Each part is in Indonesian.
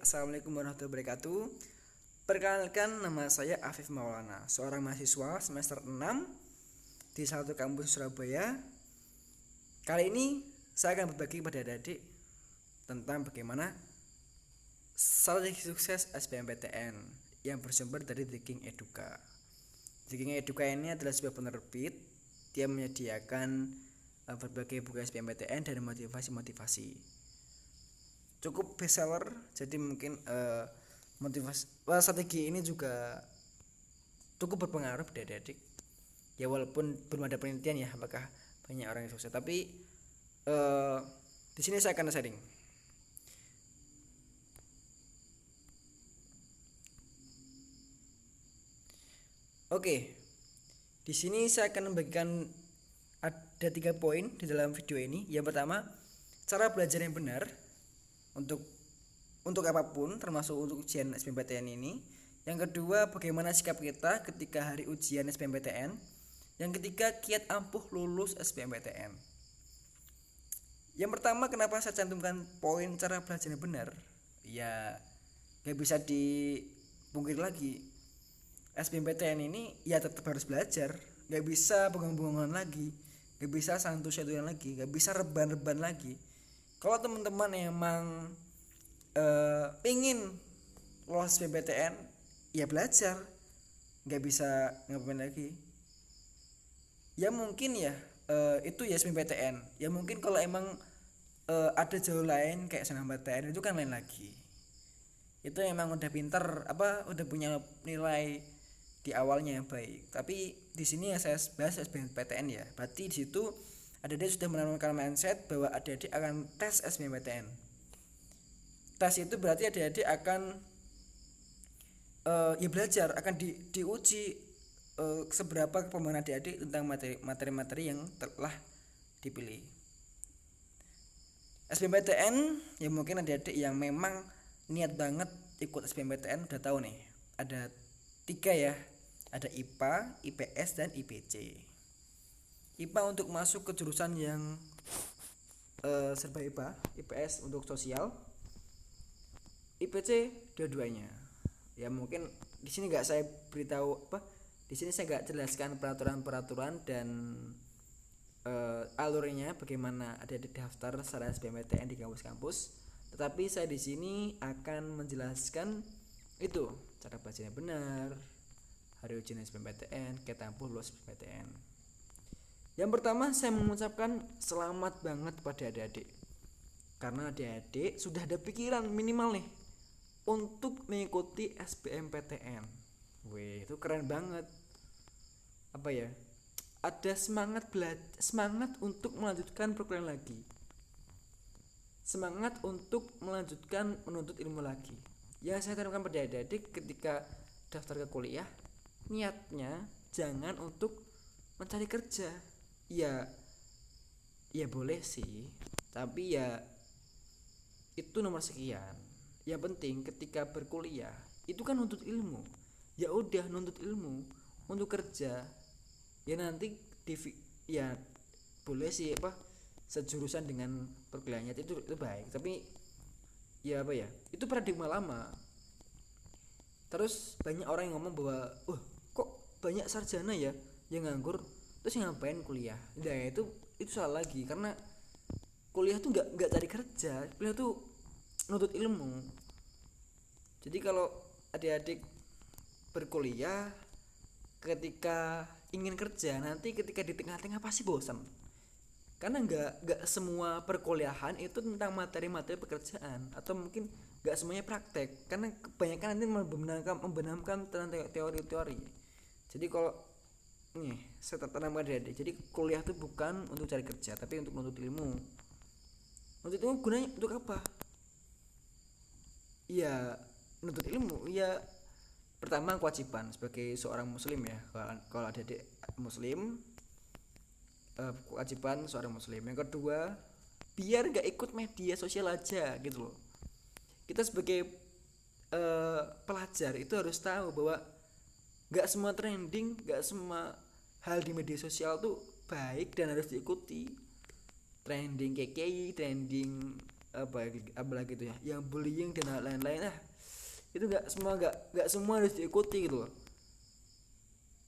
Assalamualaikum warahmatullahi wabarakatuh. Perkenalkan, nama saya Afif Maulana, seorang mahasiswa semester 6 di salah satu kampus Surabaya. Kali ini saya akan berbagi kepada adik-adik tentang bagaimana strategi sukses SBMPTN yang bersumber dari The King Educa. The King Educa ini adalah sebuah penerbit. Dia menyediakan berbagai buku SBMPTN dan motivasi-motivasi. Cukup bestseller, jadi mungkin strategi ini juga cukup berpengaruh pada adik-adik. Ya walaupun belum ada penelitian ya apakah banyak orang yang sukses, tapi di sini saya akan sharing. Oke, di sini saya akan membagikan ada 3 poin di dalam video ini. Yang pertama, cara belajar yang benar untuk apapun, termasuk untuk ujian SBMPTN ini. Yang kedua, bagaimana sikap kita ketika hari ujian SBMPTN. Yang ketiga, kiat ampuh lulus SBMPTN. Yang pertama, kenapa saya cantumkan poin cara belajar yang benar? Ya gak bisa dipungkiri lagi, SBMPTN ini ya tetap harus belajar. Gak bisa bengong-bengongan lagi, gak bisa santuy-santuyan lagi, gak bisa reban-reban lagi. Kalau teman-teman emang pingin lolos SBMPTN, ya belajar, nggak bisa ngapain lagi. Ya mungkin ya itu ya SBMPTN. Ya mungkin kalau emang ada jalur lain kayak SNMPTN itu kan lain lagi. Itu emang udah pinter, udah punya nilai di awalnya yang baik. Tapi di sini yang saya bahas SBMPTN ya. Berarti di situ adik-adik sudah menanamkan mindset bahwa adik-adik akan tes SBMPTN. Tes itu berarti adik-adik akan ya belajar, akan diuji seberapa kepemahaman adik-adik tentang materi-materi yang telah dipilih. SBMPTN ya mungkin adik-adik yang memang niat banget ikut SBMPTN udah tahu nih, ada 3 ya, ada IPA, IPS dan IPC. IPA untuk masuk ke jurusan yang serba IPA, IPS untuk sosial, IPC dua-duanya. Ya mungkin di sini nggak saya beritahu di sini saya nggak jelaskan peraturan-peraturan dan alurnya bagaimana ada di daftar secara SBMPTN di kampus-kampus. Tetapi saya di sini akan menjelaskan itu cara belajarnya benar, hari ujian SBMPTN, kita ampuh lulus SBMPTN. Yang pertama, saya mengucapkan selamat banget pada adik-adik, karena adik-adik sudah ada pikiran minimal nih untuk mengikuti SBMPTN. Wih, itu keren banget. Ada semangat untuk melanjutkan perkuliahan lagi, semangat untuk melanjutkan menuntut ilmu lagi. Yang saya tanamkan pada adik-adik ketika daftar ke kuliah, niatnya jangan untuk mencari kerja. Ya boleh sih, tapi ya itu nomor sekian. Yang penting ketika berkuliah itu kan nuntut ilmu. Ya udah nuntut ilmu untuk kerja. Ya nanti ya boleh sih sejurusan dengan perkuliahannya itu baik. Tapi ya itu paradigma lama. Terus banyak orang yang ngomong bahwa kok banyak sarjana ya yang nganggur, terus ngapain kuliah? Nah itu salah lagi, karena kuliah tuh nggak cari kerja, kuliah tuh nuntut ilmu. Jadi kalau adik-adik berkuliah ketika ingin kerja, nanti ketika di tengah-tengah pasti bosan, karena nggak semua perkuliahan itu tentang materi-materi pekerjaan, atau mungkin nggak semuanya praktek, karena kebanyakan nanti membenamkan tentang teori-teori. Jadi kalau nih saya tanamkan adik-adik, jadi kuliah itu bukan untuk cari kerja, tapi untuk menuntut ilmu. Menuntut ilmu gunanya untuk apa? Ya menuntut ilmu ya pertama kewajiban sebagai seorang muslim ya. Kalau adik-adik muslim, kewajiban seorang muslim. Yang kedua, biar gak ikut media sosial aja gitu loh. Kita sebagai pelajar itu harus tahu bahwa gak semua trending, gak semua hal di media sosial tuh baik dan harus diikuti. Trending KKI, trending apalagi itu ya yang bullying dan lain-lain, itu nggak semua harus diikuti gitu loh.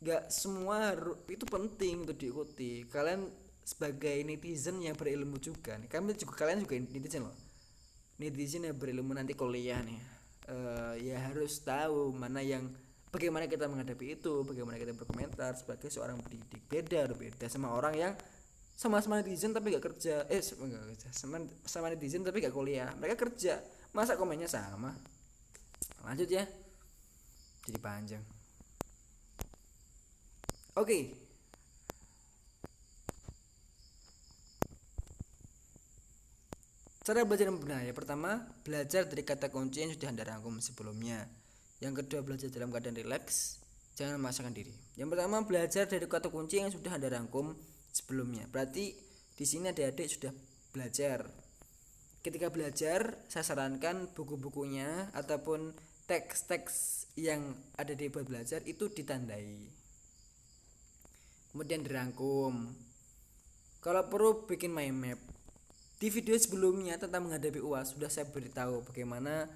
Nggak semua itu penting untuk diikuti. Kalian sebagai netizen yang berilmu juga nih, kalian juga netizen loh, netizen yang berilmu nanti kuliah nih, ya harus tahu mana yang bagaimana kita menghadapi itu, bagaimana kita berkomentar sebagai seorang pendidik. Beda sama orang yang sama-sama netizen tapi gak kerja, enggak kerja, sama netizen tapi gak kuliah, mereka kerja, masa komennya sama. Lanjut ya, jadi panjang. Oke. Cara belajar yang benar, ya pertama belajar dari kata kunci yang sudah Anda rangkum sebelumnya. Yang kedua belajar dalam keadaan rileks, jangan memaksakan diri. Yang pertama belajar dari kata kunci yang sudah Anda rangkum sebelumnya. Berarti di sini adik-adik sudah belajar. Ketika belajar, saya sarankan buku-bukunya ataupun teks-teks yang ada di buat belajar itu ditandai. Kemudian dirangkum. Kalau perlu bikin mind map. Di video sebelumnya tentang menghadapi UAS sudah saya beritahu bagaimana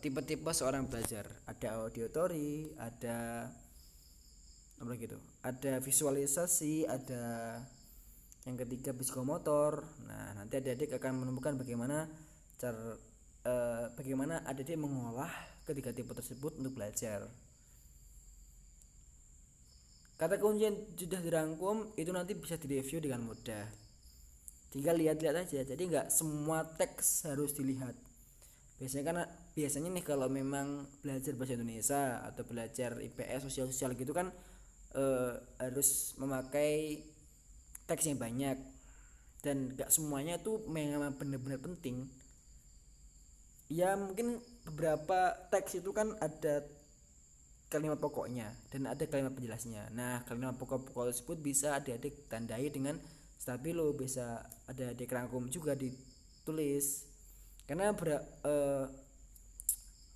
tipe-tipe seorang belajar. Ada auditory, ada apa gitu, ada visualisasi, ada yang ketiga psikomotor. Nah, nanti adik-adik akan menemukan bagaimana bagaimana adik-adik mengolah ketiga tipe tersebut untuk belajar. Kata kunci yang sudah dirangkum itu nanti bisa direview dengan mudah. Tinggal lihat-lihat aja. Jadi nggak semua teks harus dilihat. Biasanya nih kalau memang belajar bahasa Indonesia atau belajar IPS sosial gitu kan harus memakai teks yang banyak dan nggak semuanya tuh memang benar-benar penting. Ya mungkin beberapa teks itu kan ada kalimat pokoknya dan ada kalimat penjelasnya. Nah, kalimat pokok-pokok tersebut bisa adik-adik tandai dengan stabilo, bisa ada adik rangkum juga ditulis. Karena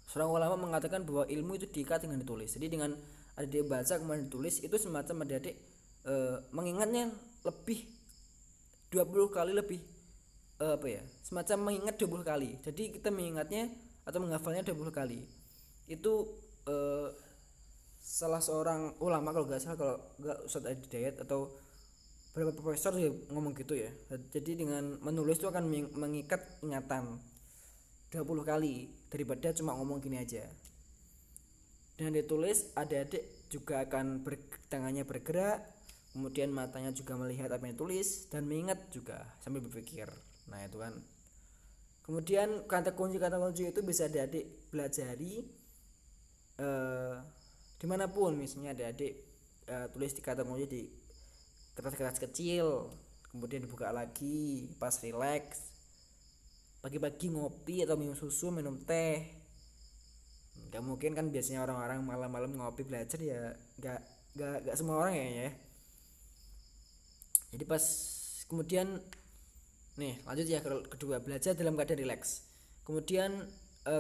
seorang ulama mengatakan bahwa ilmu itu diikat dengan ditulis. Jadi dengan adik baca kemudian ditulis itu semacam adik mengingatnya lebih 20 kali lebih semacam mengingat 20 kali. Jadi kita mengingatnya atau menghafalnya 20 kali. Itu salah seorang ulama kalau nggak salah, kalau nggak Ustadz Adi Dayat atau beberapa profesor ya ngomong gitu ya. Jadi dengan menulis itu akan mengikat ingatan 20 kali daripada cuma ngomong gini aja. Dengan ditulis adik-adik juga akan tangannya bergerak, kemudian matanya juga melihat apa yang ditulis dan mengingat juga sambil berpikir. Nah itu kan. Kemudian kata kunci itu bisa adik-adik pelajari dimanapun. Misalnya adik-adik tulis di kata kunci di kertas-kertas kecil, kemudian dibuka lagi pas relax, pagi-pagi ngopi atau minum susu, minum teh. Gak mungkin kan biasanya orang-orang malam-malam ngopi belajar, ya gak semua orang ya. Jadi pas kemudian nih lanjut ya, kedua belajar dalam keadaan relax. Kemudian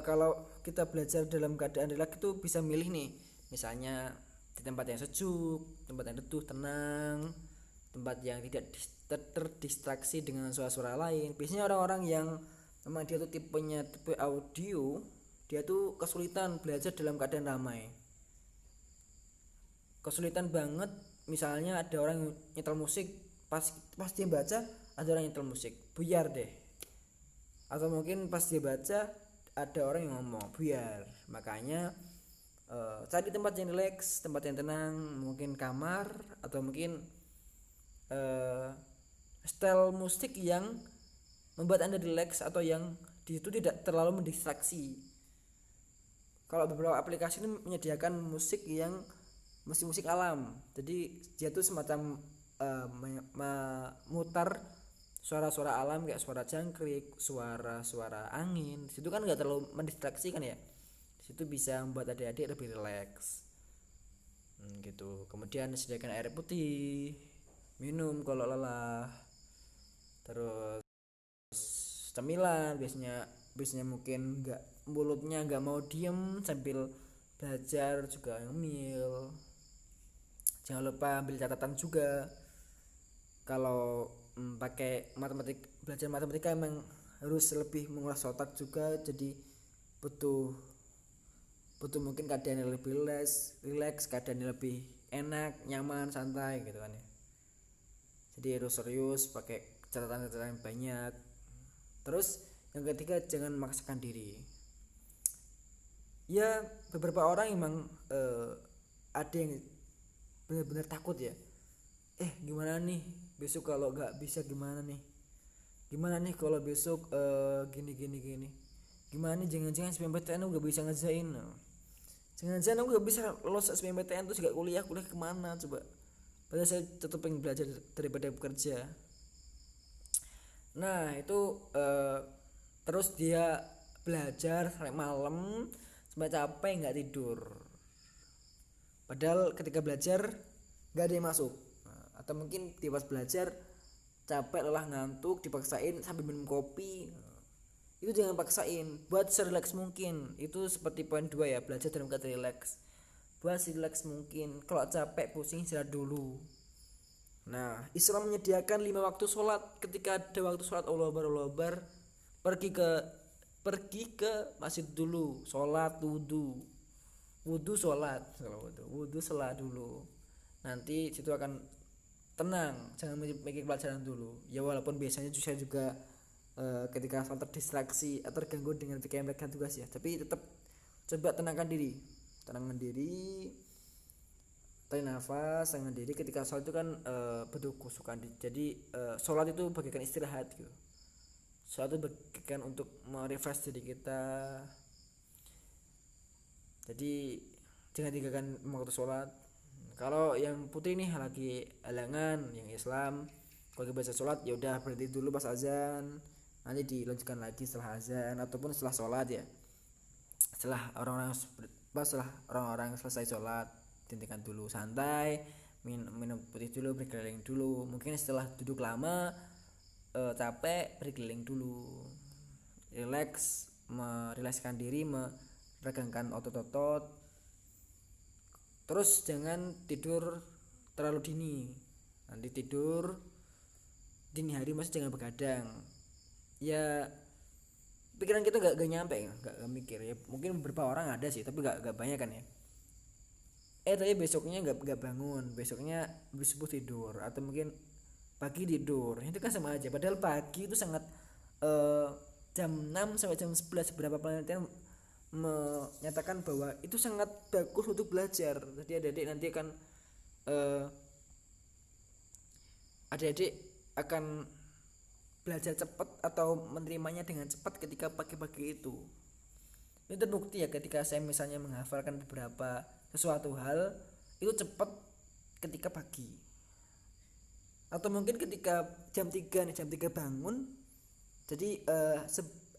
kalau kita belajar dalam keadaan relax itu bisa milih nih, misalnya di tempat yang sejuk, tempat yang teduh, tenang, tempat yang tidak terdistraksi dengan suara-suara lain. Biasanya orang-orang yang memang dia tuh tipe audio, dia tuh kesulitan belajar dalam keadaan ramai, kesulitan banget. Misalnya ada orang nyetel musik, pas dia baca ada orang nyetel musik, buyar deh. Atau mungkin pas dia baca ada orang yang ngomong, buyar. Makanya cari tempat yang relax, tempat yang tenang, mungkin kamar atau mungkin style musik yang membuat Anda relax atau yang di situ tidak terlalu mendistraksi. Kalau beberapa aplikasi ini menyediakan musik yang musik alam, jadi dia tuh semacam memutar suara-suara alam kayak suara jangkrik, suara-suara angin. Di situ kan nggak terlalu mendistraksi kan ya. Di situ bisa membuat adik-adik lebih relax. Gitu. Kemudian sediakan air putih, minum kalau lelah. Terus cemilan, biasanya mungkin mulutnya nggak mau diem sambil belajar juga ngemil. Jangan lupa ambil catatan juga. Kalau pakai belajar matematika emang harus lebih menguras otak juga, jadi butuh butuh mungkin keadaan yang lebih rileks, keadaan yang lebih enak, nyaman, santai gitu kan ya. Jadi harus serius, pakai catatan-catatan yang banyak. Terus yang ketiga, jangan memaksakan diri. Ya beberapa orang emang ada yang benar-benar takut ya, gimana nih besok kalau nggak bisa, gimana nih kalau besok gini gini gini, gimana nih jangan-jangan SBMPTN aku nggak bisa ngerjain, jangan-jangan aku nggak bisa lolos SBMPTN terus gak kuliah kemana coba, padahal saya tetap pengen belajar daripada bekerja. Nah itu terus dia belajar sampai malam, sampai capek nggak tidur, padahal ketika belajar nggak ada yang masuk. Atau mungkin dia pas belajar capek, lelah, ngantuk, dipaksain sambil minum kopi. Itu jangan paksain, buat serileks mungkin. Itu seperti poin 2 ya, belajar dalam keadaan rileks. Buat serileks mungkin. Kalau capek pusing istirahat dulu. Nah, Islam menyediakan 5 waktu sholat. Ketika ada waktu sholat Allah Akbar, pergi ke masjid dulu, sholat wudhu sholat, wudhu sholat dulu. Nanti situ akan tenang, jangan mikir pelajaran dulu ya, walaupun biasanya saya juga ketika sholat terdistraksi atau terganggu dengan pikiran tugas ya, tapi tetap coba tenangkan diri, tarik nafas, tenangkan diri. Ketika sholat itu kan butuh khusyukan, jadi sholat itu bagaikan istirahat gitu. Sholat itu bagaikan untuk merefresh diri kita, jadi jangan tinggalkan waktu sholat. Kalau yang putih nih lagi halangan, yang Islam kalau baca sholat ya udah berhenti dulu pas azan, nanti dilanjutkan lagi setelah azan ataupun setelah sholat ya, setelah orang-orang selesai sholat dihentikan dulu, santai, minum putih dulu, berkeliling dulu, mungkin setelah duduk lama capek, berkeliling dulu, merilekskan diri, meregangkan otot-otot. Terus jangan tidur terlalu dini, nanti tidur dini hari masih jangan begadang ya, pikiran kita gak nyampe, gak mikir ya. Mungkin beberapa orang ada sih tapi gak banyak kan ya. Tapi besoknya gak bangun, besoknya subuh tidur, atau mungkin pagi tidur, itu kan sama aja. Padahal pagi itu sangat jam 6 sampai jam 11 beberapa penelitian menyatakan bahwa itu sangat bagus untuk belajar. Jadi adik-adik akan belajar cepat atau menerimanya dengan cepat ketika pagi-pagi itu. Ini terbukti ya, ketika saya misalnya menghafalkan beberapa sesuatu hal itu cepat ketika pagi. Atau mungkin ketika jam 3 bangun, jadi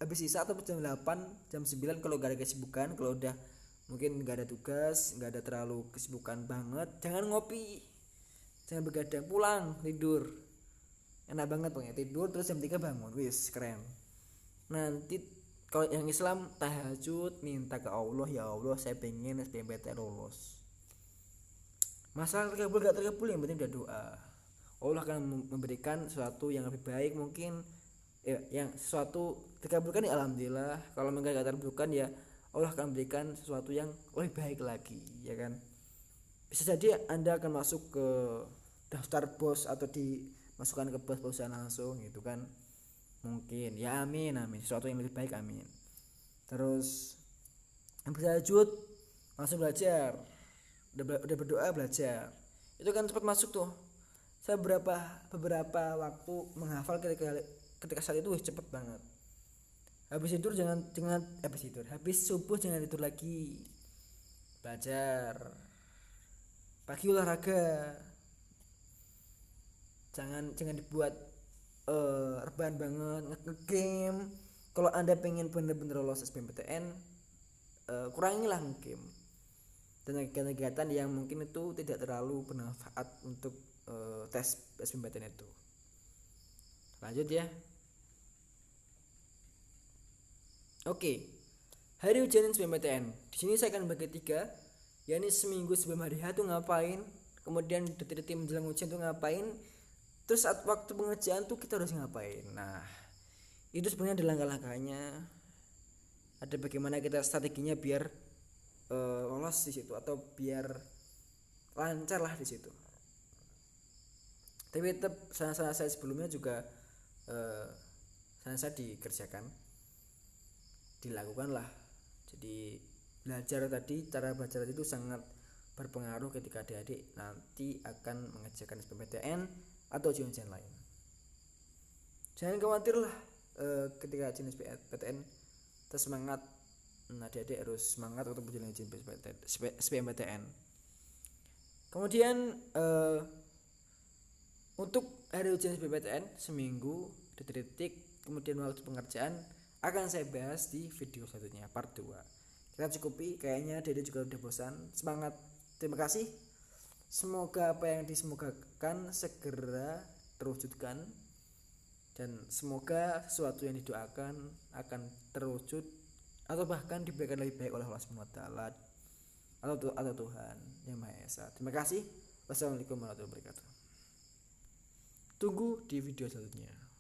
habis sisa atau jam 8 jam 9 kalau gak ada kesibukan, kalau udah mungkin gak ada tugas, gak ada terlalu kesibukan banget, jangan ngopi, jangan begadang, pulang tidur, enak banget pokoknya tidur terus jam 3 bangun, wis keren. Nanti kalau yang Islam tahajud, minta ke Allah, ya Allah saya pengen SBMPTN lolos. Masalah terkabul gak terkabul yang penting udah doa, Allah akan memberikan sesuatu yang lebih baik mungkin ya. Yang sesuatu terkabulkan ya alhamdulillah, kalau enggak terkabulkan ya Allah akan berikan sesuatu yang lebih baik lagi ya kan. Bisa jadi Anda akan masuk ke daftar bos atau dimasukkan ke bos perusahaan langsung gitu kan, mungkin ya, amin sesuatu yang lebih baik, amin. Terus yang berlanjut langsung belajar, udah berdoa belajar, itu kan cepat masuk tuh. Saya beberapa waktu menghafal ketika saat itu cepet banget. Habis subuh jangan tidur lagi, belajar. Pagi olahraga, jangan dibuat rebahan banget, nge-game. Kalau Anda pengen bener-bener lolos SBMPTN, kurangilah nge-game dan kegiatan yang mungkin itu tidak terlalu bermanfaat untuk tes SBMPTN itu. Lanjut ya. Oke, hari ujian SBMPTN. Di sini saya akan bagi 3, yakni seminggu sebelum hari H tuh ngapain, kemudian detik-detik menjelang ujian tuh ngapain, terus saat waktu pengerjaan tuh kita harus ngapain. Nah, Itu sebenarnya ada langkah-langkahnya, ada bagaimana kita strateginya biar lolos di situ atau biar lancar lah di situ. Tapi tetap saran-saran saya sebelumnya juga saran saya dikerjakan, dilakukan lah. Jadi belajar tadi, cara belajar itu sangat berpengaruh ketika adik-adik nanti akan mengerjakan SBMPTN atau ujian-ujian lain. Jangan khawatir lah ketika ujian SBMPTN, terus semangat. Adik-adik harus semangat untuk menjalani ujian SBMPTN. Kemudian untuk hari ujian SBMPTN seminggu, detik-detik, kemudian waktu pengerjaan akan saya bahas di video selanjutnya part 2. Kita cukupi, kayaknya Dede juga udah bosan. Semangat, terima kasih. Semoga apa yang disemogakan segera terwujudkan, dan semoga sesuatu yang didoakan akan terwujud atau bahkan diberikan lebih baik oleh Allah SWT atau Tuhan Yang Maha Esa. Terima kasih. Wassalamualaikum warahmatullahi wabarakatuh. Tunggu di video selanjutnya.